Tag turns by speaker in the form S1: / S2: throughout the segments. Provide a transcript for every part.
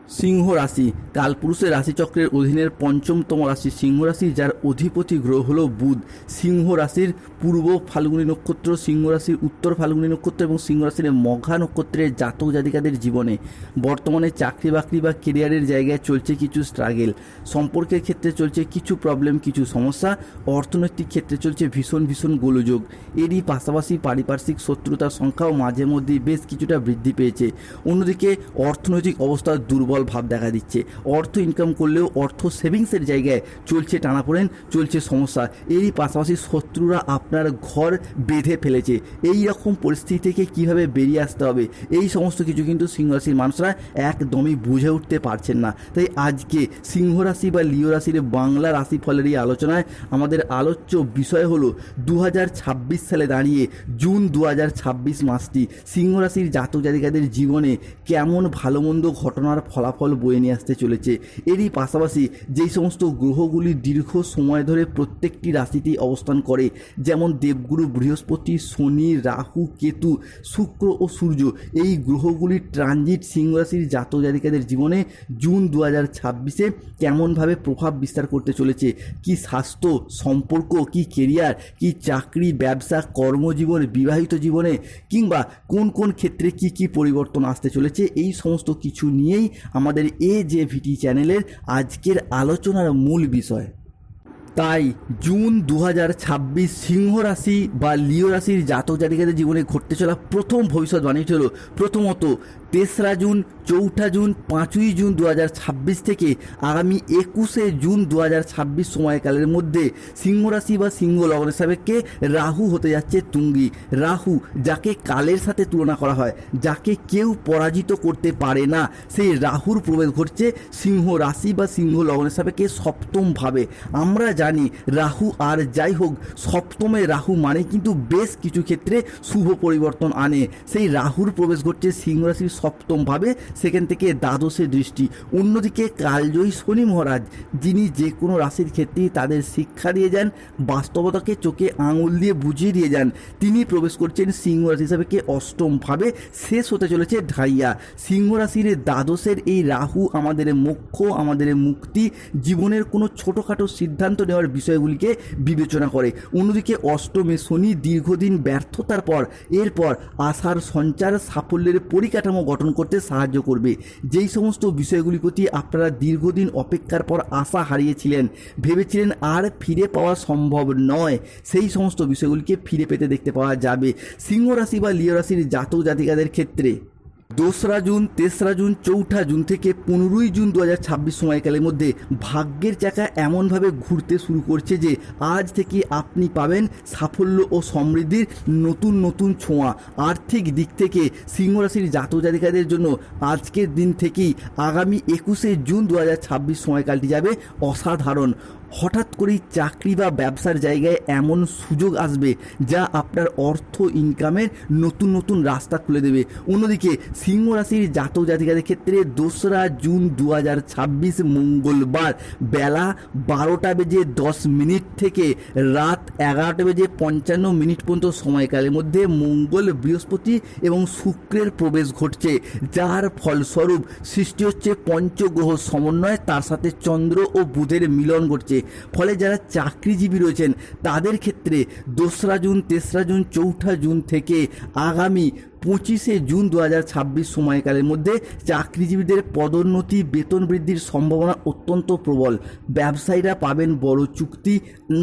S1: সিংহ রাশি কালপুরুষের রাশিচক্রের অধীনের পঞ্চমতম রাশি সিংহ রাশি, যার অধিপতি গ্রহ হলো বুধ। সিংহ রাশির পূর্ব ফাল্গুনী নক্ষত্র, সিংহ রাশির উত্তর ফাল্গুনী নক্ষত্র এবং সিংহ রাশির মঘা নক্ষত্রের জাতক জাতিকাদের জীবনে বর্তমানে চাকরি বাকরি বা কেরিয়ারের জায়গায় চলছে কিছু স্ট্রাগেল, সম্পর্কের ক্ষেত্রে চলছে কিছু প্রবলেম, কিছু সমস্যা, অর্থনৈতিক ক্ষেত্রে চলছে ভীষণ ভীষণ গোলযোগ। এরই পাশাপাশি পারিপার্শ্বিক শত্রুতার সংখ্যাও মাঝে মধ্যেই বেশ কিছুটা বৃদ্ধি পেয়েছে। অন্যদিকে অর্থনৈতিক অবস্থা দুর্বল ভাব দেখা দিচ্ছে। অর্থ ইনকাম করলেও অর্থ সেভিংসের জায়গায় চলছে টানাপোড়েন, চলছে সমস্যা। এরই পাশাপাশি শত্রুরা আপনার ঘর বেঁধে ফেলেছে। এই রকম পরিস্থিতি থেকে কীভাবে বেরিয়ে আসতে হবে, এই সমস্ত কিছু কিন্তু সিংহ রাশির মানুষরা একদমই বুঝে উঠতে পারছেন না। তাই আজকে সিংহ রাশি বা লিও রাশির বাংলা রাশিফলের এই আলোচনায় আমাদের আলোচ্য বিষয় হলো 2026 সালে দাঁড়িয়ে জুন 2026 মাসটি সিংহ রাশির জাতক জাতিকাদের জীবনে কেমন ভালো মন্দ ঘটনার ফলাফল বয়ে নিয়ে আসতে চলেছে। এরই পাশাপাশি যেই সমস্ত গ্রহগুলি দীর্ঘ সময় ধরে প্রত্যেকটি রাশিতেই অবস্থান করে, যেমন দেবগুরু বৃহস্পতি, শনি, রাহু, কেতু, শুক্র ও সূর্য, এই গ্রহগুলির ট্রানজিট সিংহ রাশির জাতক জাতিকাদের জীবনে জুন 2026-এ কেমনভাবে প্রভাব বিস্তার করতে চলেছে, কি স্বাস্থ্য, সম্পর্ক, কি কেরিয়ার, কি চাকরি, ব্যবসা, কর্মজীবন, বিবাহিত জীবনে কিংবা কোন কোন ক্ষেত্রে কি কি পরিবর্তন আসতে চলেছে, এই সমস্ত কিছু নিয়েই আমাদের AJVT চ্যানেলের আজকের আলোচনার মূল বিষয়। তাই জুন 2026 সিংহ রাশি বা লিও রাশির জাতক জাতিকাদের জীবনে ঘটতে চলা প্রথম ভবিষ্যৎবাণীটি হলো, প্রথমত 3রা জুন, 4ঠা জুন, 5ই জুন 2026 থেকে আগামী 21শে জুন 2026 সময়কালের মধ্যে সিংহ রাশি বা সিংহ লগ্নের সাপেক্ষে রাহু হতে যাচ্ছে তুঙ্গি। রাহু, যাকে কালের সাথে তুলনা করা হয়, যাকে কেউ পরাজিত করতে পারে না, সেই রাহুর প্রবেশ ঘটছে সিংহ রাশি বা সিংহ লগ্নের সাপেক্ষে সপ্তমভাবে। আমরা জানি রাহু আর যাই হোক, সপ্তমে রাহু মানে কিন্তু বেশ কিছু ক্ষেত্রে শুভ পরিবর্তন আনে। সেই রাহুর প্রবেশ ঘটছে সিংহ রাশির সপ্তমভাবে, সেখান থেকে দ্বাদশে দৃষ্টি। অন্যদিকে কালজয়ী শনি মহারাজ, যিনি যে কোনো রাশির ক্ষেত্রেই তাদের শিক্ষা দিয়ে যান, বাস্তবতাকে চোখে আঙুল দিয়ে বুঝিয়ে দিয়ে যান, তিনি প্রবেশ করছেন সিংহ রাশি হিসাবে অষ্টমভাবে। শেষ হতে চলেছে ঢাইয়া। সিংহ রাশির দ্বাদশের এই রাহু আমাদের মোক্ষ, আমাদের মুক্তি, জীবনের কোনো ছোটোখাটো সিদ্ধান্ত নেওয়ার বিষয়গুলিকে বিবেচনা করে। অন্যদিকে অষ্টমে শনি দীর্ঘদিন ব্যর্থতার পর এরপর আশার সঞ্চার, সাফল্যের পরিকাঠামো গঠন করতে সাহায্য করবে। যেই সমস্ত বিষয়গুলির প্রতি আপনারা দীর্ঘদিন অপেক্ষার পর আশা হারিয়েছিলেন, ভেবেছিলেন আর ফিরে পাওয়া সম্ভব নয়, সেই সমস্ত বিষয়গুলিকে ফিরে পেতে দেখতে পাওয়া যাবে সিংহ রাশি বা লিও রাশির জাতক জাতিকাদের ক্ষেত্রে। 2রা জুন, 3রা জুন, 4ঠা জুন থেকে 15ই জুন 2026 সময়কালের মধ্যে ভাগ্যের চাকা এমনভাবে ঘুরতে শুরু করছে যে আজ থেকে আপনি পাবেন সাফল্য ও সমৃদ্ধির নতুন নতুন ছোঁয়া। আর্থিক দিক থেকে সিংহ রাশির জাতক জাতিকাদের জন্য আজকের দিন থেকেই আগামী 21শে জুন 2026 সময়কালটি যাবে অসাধারণ। হঠাৎ করেই চাকরি বা ব্যবসার জায়গায় এমন সুযোগ আসবে যা আপনার অর্থ ইনকামের নতুন নতুন রাস্তা খুলে দেবে। অন্যদিকে সিংহ রাশির জাতক জাতিকাদের ক্ষেত্রে 2রা জুন 2026 মঙ্গলবার বেলা 12:10 থেকে রাত 11:55 পর্যন্ত সময়কালের মধ্যে মঙ্গল, বৃহস্পতি এবং শুক্রের প্রবেশ ঘটছে, যার ফলস্বরূপ সৃষ্টি হচ্ছে পঞ্চগ্রহ সমন্বয়, তার সাথে চন্দ্র ও বুধের মিলন ঘটছে। ফলে যারা চাকরিজীবী রয়েছেন তাদের ক্ষেত্রে 2রা জুন, 3রা জুন, 4ঠা জুন থেকে আগামী 25শে জুন 2026 সময়কালের মধ্যে চাকরিজীবীদের পদোন্নতি, বেতন বৃদ্ধির সম্ভাবনা অত্যন্ত প্রবল। ব্যবসায়ীরা পাবেন বড় চুক্তি,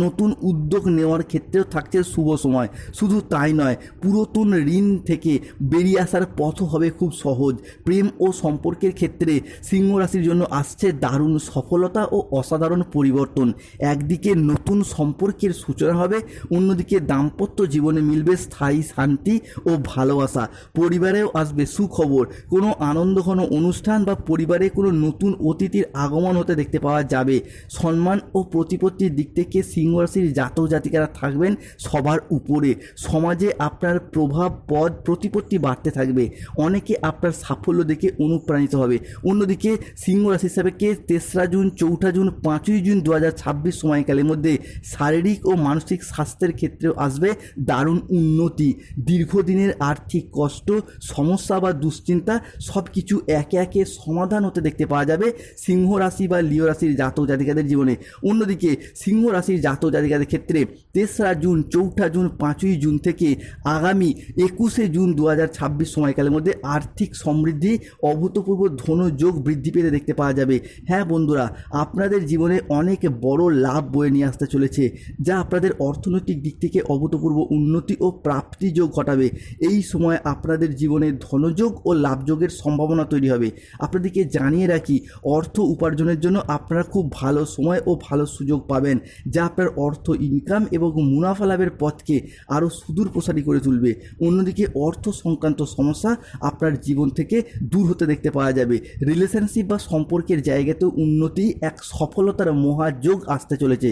S1: নতুন উদ্যোগ নেওয়ার ক্ষেত্রেও থাকছে শুভ সময়। শুধু তাই নয়, পুরাতন ঋণ থেকে বেরিয়ে আসার পথও হবে খুব সহজ। প্রেম ও সম্পর্কের ক্ষেত্রে সিংহ রাশির জন্য আসছে দারুণ সফলতা ও অসাধারণ পরিবর্তন। একদিকে নতুন সম্পর্কের সূচনা হবে, অন্যদিকে দাম্পত্য জীবনে মিলবে স্থায়ী শান্তি ও ভালোবাসা। পরিবারেও আসবে সুখবর, কোনো আনন্দঘন অনুষ্ঠান বা পরিবারে কোনো নতুন অতিথির আগমন হতে দেখতে পাওয়া যাবে। সম্মান ও প্রতিপত্তির দিক থেকে সিংহ রাশির জাতক জাতিকারা থাকবেন সবার উপরে। সমাজে আপনার প্রভাব, পদ, প্রতিপত্তি বাড়তে থাকবে। অনেকে আপনার সাফল্য দেখে অনুপ্রাণিত হবে। অন্যদিকে সিংহ রাশি হিসাবে 3রা জুন, 4ঠা জুন, 5ই জুন 2026 সময়কালের মধ্যে শারীরিক ও মানসিক স্বাস্থ্যের ক্ষেত্রেও আসবে দারুণ উন্নতি। দীর্ঘদিনের আর্থিক কষ্ট, সমস্যা বা দুশ্চিন্তা সব কিছু একে একে সমাধান হতে দেখতে পাওয়া যাবে সিংহ রাশি বা লিও রাশির জাতক জাতিকাদের জীবনে। অন্যদিকে সিংহ রাশির জাতক জাতিকাদের ক্ষেত্রে 3রা জুন, 4ঠা জুন, 5ই জুন থেকে আগামী 21শে জুন 2026 সময়কালের মধ্যে আর্থিক সমৃদ্ধি, অভূতপূর্ব ধনযোগ বৃদ্ধি পেতে দেখতে পাওয়া যাবে। হ্যাঁ বন্ধুরা, আপনাদের জীবনে অনেক বড় লাভ বয়ে নিয়ে আসতে চলেছে, যা আপনাদের অর্থনৈতিক দিক থেকে অভূতপূর্ব উন্নতি ও প্রাপ্তি যোগ ঘটাবে। এই সময় আপনাদের জীবনে ধনযোগ ও লাভযোগের সম্ভাবনা তৈরি হবে। আপনাদেরকে জানিয়ে রাখি, অর্থ উপার্জনের জন্য আপনারা খুব ভালো সময় ও ভালো সুযোগ পাবেন, যা আপনার অর্থ ইনকাম এবং মুনাফা লাভের পথকে আরও সুদূর প্রসারী করে তুলবে। অন্যদিকে অর্থ সংক্রান্ত সমস্যা আপনার জীবন থেকে দূর হতে দেখতে পাওয়া যাবে। রিলেশনশিপ বা সম্পর্কের জায়গাতেও উন্নতি, এক সফলতার মহাযোগ আসতে চলেছে।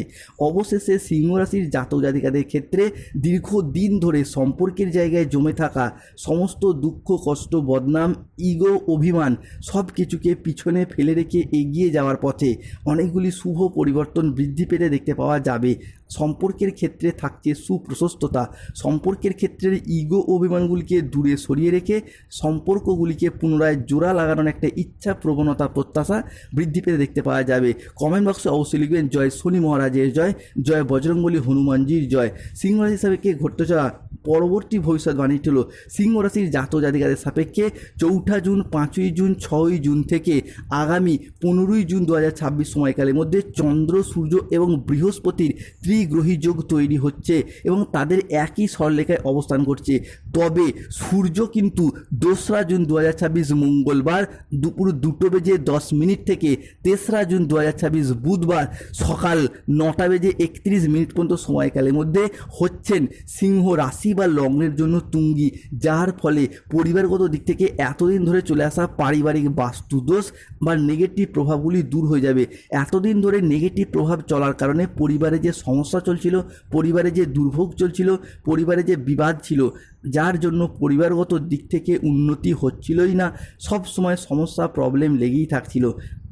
S1: অবশেষে সিংহ রাশির জাতক জাতিকাদের ক্ষেত্রে দীর্ঘদিন ধরে সম্পর্কের জায়গায় জমে থাকা সমস্ত দুঃখ, কষ্ট, বদনাম, ইগো, অভিমান সব কিছুকে পিছনে ফেলে রেখে এগিয়ে যাওয়ার পথে অনেকগুলি শুভ পরিবর্তন বৃদ্ধি পেতে দেখতে পাওয়া যাবে। সম্পর্কের ক্ষেত্রে থাকছে সুপ্রশস্ততা। সম্পর্কের ক্ষেত্রে ইগো অভিমানগুলিকে দূরে সরিয়ে রেখে সম্পর্কগুলিকে পুনরায় জোড়া লাগানোর একটা ইচ্ছা, প্রবণতা, প্রত্যাশা বৃদ্ধি পেতে দেখতে পাওয়া যাবে। কমেন্ট বক্সে অবশ্যই লিখবেন জয় শনি মহারাজের জয়, জয় বজরংবলী হনুমানজির জয়। সিংহ রাশি সাপেক্ষে ঘটতে চলা পরবর্তী ভবিষ্যৎবাণীটি হলো সিংহ রাশির জাতক জাতিকাদের সাপেক্ষে 4ঠা জুন, 5ই জুন, 6ই জুন থেকে আগামী 15ই জুন 2026 সময়কালের মধ্যে চন্দ্র, সূর্য এবং বৃহস্পতির ত্রিগ্রহী যোগ তৈরি হচ্ছে এবং তাদের একই সরলরেখায় অবস্থান করছে। তবে সূর্য কিন্তু 2রা জুন 2026 মঙ্গলবার দুপুর 2:10 থেকে 3রা জুন 2026 বুধবার সকাল 9:31 পর্যন্ত সময়কালের মধ্যে হচ্ছেন সিংহ রাশি বা লগ্নের জন্য তুঙ্গি, যার ফলে পরিবারগত দিক থেকে এতদিন ধরে চলে আসা পারিবারিক বাস্তুদোষ বা নেগেটিভ প্রভাবগুলি দূর হয়ে যাবে। এতদিন ধরে নেগেটিভ প্রভাব চলার কারণে পরিবারে যে সমস্যা চলছিল, পরিবারে যে দুর্ভোগ চলছিল, পরিবারে যে বিবাদ ছিল, যার জন্য পরিবারগত দিক থেকে উন্নতি হচ্ছিলই না, সব সময় সমস্যা, প্রবলেম লেগেই থাকছিল।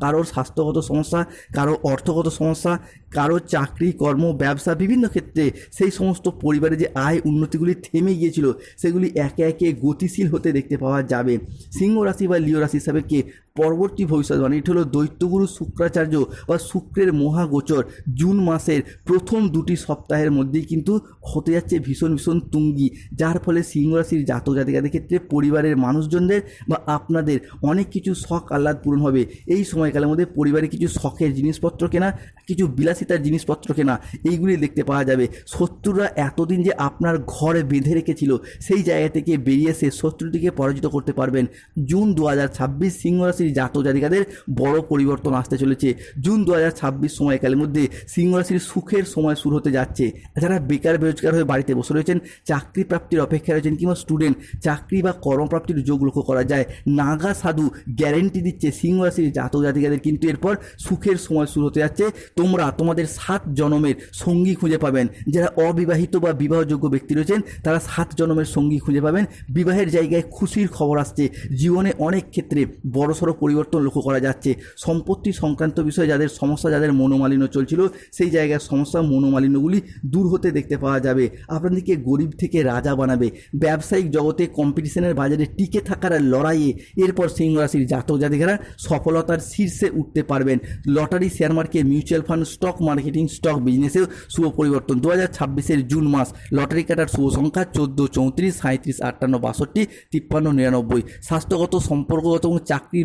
S1: কারোর স্বাস্থ্যগত সমস্যা, কারো অর্থগত সমস্যা, কারো চাকরি, কর্ম, ব্যবসা, বিভিন্ন ক্ষেত্রে সেই সমস্ত পরিবারে যে আয় উন্নতিগুলি থেমে গিয়েছিল, সেগুলি একে একে গতিশীল হতে দেখতে পাওয়া যাবে। সিংহ রাশি বা লিও রাশি সাপেক্ষে পরবর্তী ভবিষ্যৎবাণীটি হলো দৈত্যগুরু শুক্রাচার্য বা শুক্রের মহাগোচর জুন মাসের প্রথম 2টি সপ্তাহের মধ্যেই কিন্তু হতে যাচ্ছে ভীষণ ভীষণ তুঙ্গি, যার ফলে সিংহ রাশির জাতক জাতিকাদের ক্ষেত্রে পরিবারের মানুষজনদের বা আপনাদের অনেক কিছু শখ আহ্লাদ পূরণ হবে। এই সময়কালের মধ্যে পরিবারে কিছু শখের জিনিসপত্র কেনা, কিছু বিলাসিতার জিনিসপত্র কেনা, এইগুলি দেখতে পাওয়া যাবে। শত্রুরা এতদিন যে আপনার ঘরে বেঁধে রেখেছিল, সেই জায়গা থেকে বেরিয়ে এসে শত্রুটিকে পরাজিত করতে পারবেন। জুন 2026 সিংহ রাশির জাতক জাতিকাদের বড় পরিবর্তন আসতে চলেছে। জুন 2026 সময়কালের মধ্যে সিংহ রাশির সুখের সময় শুরু হতে যাচ্ছে। যারা বেকার বেরোজগার হয়ে বাড়িতে বসে রয়েছেন, চাকরি প্রাপ্তির অপেক্ষায় রয়েছেন, কিংবা স্টুডেন্ট, চাকরি বা কর্মপ্রাপ্তির যোগ লক্ষ্য করা যায়। নাগা সাধু গ্যারেন্টি দিচ্ছে সিংহ রাশির জাতক জাতিকাদের কিন্তু এরপর সুখের সময় শুরু হতে যাচ্ছে। তোমরা তোমাদের 7 জনমের সঙ্গী খুঁজে পাবেন। যারা অবিবাহিত বা বিবাহযোগ্য ব্যক্তি রয়েছেন, তারা 7 জনমের সঙ্গী খুঁজে পাবেন। বিবাহের জায়গায় খুশির খবর আসছে। জীবনে অনেক ক্ষেত্রে বড়সড় পরিবর্তন লক্ষ্য করা যাচ্ছে। সম্পত্তি সংক্রান্ত বিষয়ে যাদের সমস্যা, যাদের মনোমালিন্য চলছিল, সেই জায়গার সমস্যা, মনোমালিন্যগুলি দূর হতে দেখতে পাওয়া যাবে। আপনাদেরকে গরিব থেকে রাজা বানাবে। ব্যবসায়িক জগতে কম্পিটিশনের বাজারে টিকে থাকার লড়াইয়ে এরপর সিংহ রাশির জাতক জাতিকারা সফলতার শীর্ষে উঠতে পারবেন। Lottery, share market, mutual fund, stock marketing, stock বিজনেসেও শুভ পরিবর্তন। 2026 জুন মাস লটারি কাটার শুভ সংখ্যা 14, 34, 37, 58, 62, 53, 99। স্বাস্থ্যগত, সম্পর্কগত এবং চাকরি